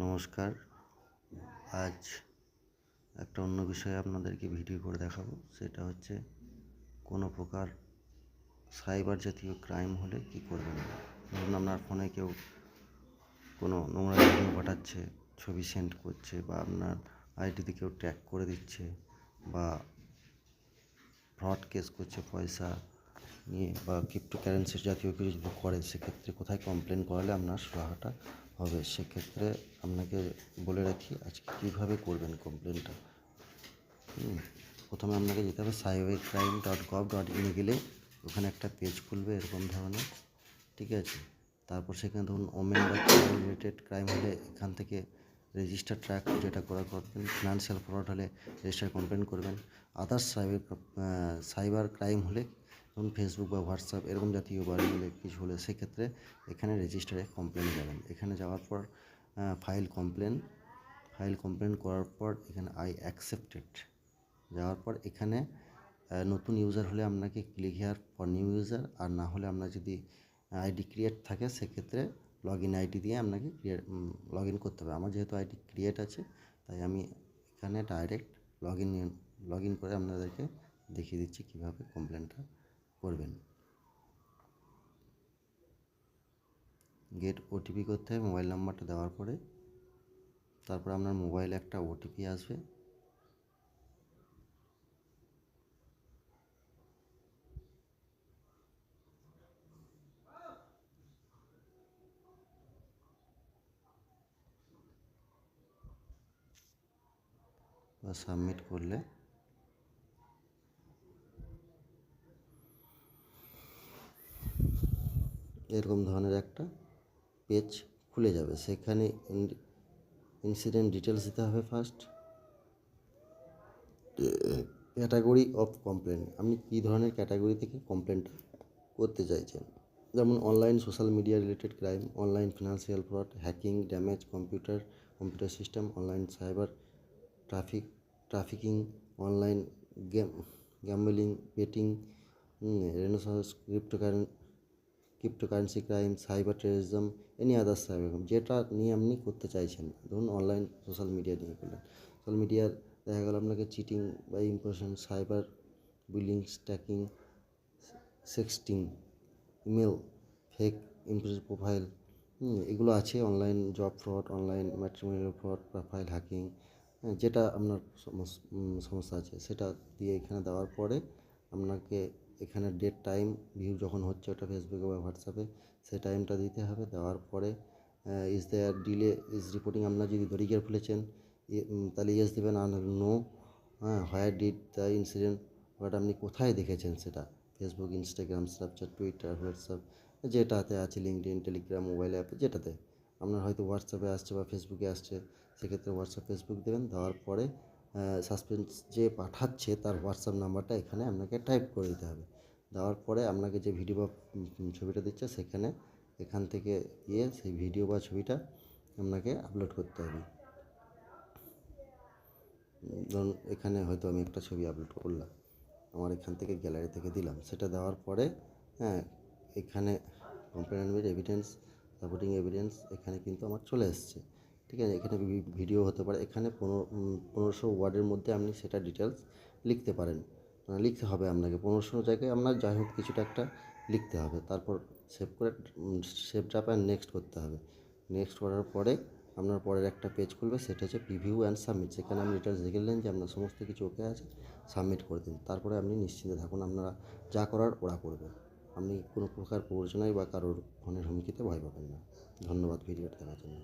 নমস্কার। আজ একটা অন্য বিষয়ে আপনাদেরকে ভিডিও করে দেখাবো। সেটা হচ্ছে কোনো প্রকার সাইবার জাতীয় ক্রাইম হলে কী করবেন। ধরুন আপনার ফোনে কেউ কোনো নোংরা ভিডিও পাঠাচ্ছে, ছবি সেন্ড করছে, বা আপনার আইডিতে কেউ ট্র্যাক করে দিচ্ছে, বা ফ্রড কেস করছে পয়সা নিয়ে, বা ক্রিপ্টোকারেন্সি জাতীয় কিছু যদি করে, সেক্ষেত্রে কোথায় কমপ্লেন করালে আপনার সুরাহাটা হবে। সেক্ষেত্রে আপনাকে বলে রাখি আজকে কীভাবে করবেন কমপ্লেনটা। প্রথমে আপনাকে যেতে হবে cybercrime.gov.in গেলে ওখানে একটা পেজ খুলবে এরকম ধরনের, ঠিক আছে। তারপর সেখানে ধরুন ওমেন বা চাইল্ড রিলেটেড ক্রাইম হলে এখান থেকে রেজিস্টার ট্র্যাক যেটা করবেন। ফিনান্সিয়াল ফ্রড হলে রেজিস্টার কমপ্লেন করবেন। আদার্স সাইবার ক্রাইম হলে ধরুন ফেসবুক বা হোয়াটসঅ্যাপ এরকম জাতীয় বাড়িগুলো কিছু হলে সেক্ষেত্রে এখানে রেজিস্টারে কমপ্লেন যাবেন। এখানে যাওয়ার পর ফাইল কমপ্লেন করার পর এখানে আই অ্যাকসেপ্টেড যাওয়ার পর এখানে নতুন ইউজার হলে আপনাকে click here for new user, আর না হলে আপনার যদি আইডি ক্রিয়েট থাকে সেক্ষেত্রে লগ ইন আইডি দিয়ে আপনাকে লগ ইন করতে হবে। আমার যেহেতু আইডি ক্রিয়েট আছে তাই আমি এখানে ডাইরেক্ট লগ ইন করে আপনাদেরকে দেখিয়ে দিচ্ছি কীভাবে কমপ্লেনটা করবেন। গেট ওটিপি করতে হবে। মোবাইল নাম্বারটা দেওয়ার পরে তারপর আপনার মোবাইলে একটা ওটিপি আসবে। বা সাবমিট করলে এরকম ধরনের একটা পেজ খুলে যাবে। সেখানে ইনসিডেন্ট ডিটেলস দিতে হবে। ফার্স্ট ক্যাটাগরি অফ কমপ্লেন, আপনি কী ধরনের ক্যাটাগরি থেকে কমপ্লেনটা করতে চাইছেন। যেমন online social media related crime, online financial fraud, hacking, damage computer system, online cyber trafficking, online gambling, betting, renaissance, cryptocurrency crime, cyber terrorism, any others cyber crime, যেটা নিয়ে আপনি করতে চাইছেন। ধরুন অনলাইন সোশ্যাল মিডিয়া নিয়ে করলেন, সোশ্যাল মিডিয়ার দেখা গেল আপনাকে চিটিং বা impression, cyber bullying, stalking, sexting, email, fake impress profile, এগুলো আছে। Online job fraud, online matrimonial fraud, profile hacking, যেটা আপনার সমস্যা আছে সেটা দিয়ে এখানে দেওয়ার পরে আপনাকে এখানে ডেট টাইম ভিউ যখন হচ্ছে ওটা ফেসবুকে বা হোয়াটসঅ্যাপে সেই টাইমটা দিতে হবে। দেওয়ার পরে is there delay is reporting, আপনার যদি দড়ি গিয়ে ফেলেছেন তাহলে ইয়েস দেবেন, আর no. Where did the incident, but আপনি কোথায় দেখেছেন সেটা, Facebook, Instagram, Snapchat, Twitter, WhatsApp, যেটাতে আছে, লিঙ্কডইন, টেলিগ্রাম, মোবাইল অ্যাপে যেটাতে আপনার হয়তো হোয়াটসঅ্যাপে আসছে বা ফেসবুকে আসছে, সেক্ষেত্রে হোয়াটসঅ্যাপ ফেসবুক দেবেন। দেওয়ার পরে সাসপেন্স যে পাঠাচ্ছে তার হোয়াটসঅ্যাপ নাম্বারটা এখানে আপনাকে টাইপ করে দিতে হবে। দেওয়ার পরে আপনাকে যে ভিডিও বা ছবিটা দিচ্ছে সেখানে এখান থেকে সেই ভিডিও বা ছবিটা আপনাকে আপলোড করতে হবে। ধরুন এখানে হয়তো আমি একটা ছবি আপলোড করলাম, আমার এখান থেকে গ্যালারি থেকে দিলাম, সেটা দেওয়ার পরে এখানে compare with evidence, supporting evidence এখানে কিন্তু আমার চলে এসছে, ঠিক আছে। এখানে ভিডিও হতে পারে, এখানে 1500 ওয়ার্ডের মধ্যে আপনি সেটা ডিটেলস লিখতে পারেন, লিখতে হবে আপনাকে 1500 জায়গায় আপনার যাই হোক কিছুটা একটা লিখতে হবে। তারপর সেভ চাপে নেক্সট করতে হবে। নেক্সট করার পরে আপনার পরের একটা পেজ খুলবে, সেটা হচ্ছে প্রিভিউ অ্যান্ড সাবমিট। সেখানে আপনি ডিটেলস দেখে নিলেন যে আপনার সমস্ত কিছু ওকে আছে, সাবমিট করে দিন। তারপরে আপনি নিশ্চিন্তে থাকুন, আপনারা যা করার ওরা করবে। আপনি কোনো প্রকার প্ররোচনায় বা কারোর ফোনের হুমকিতে ভয় পাবেন না। ধন্যবাদ ভিডিওটা দেখার জন্য।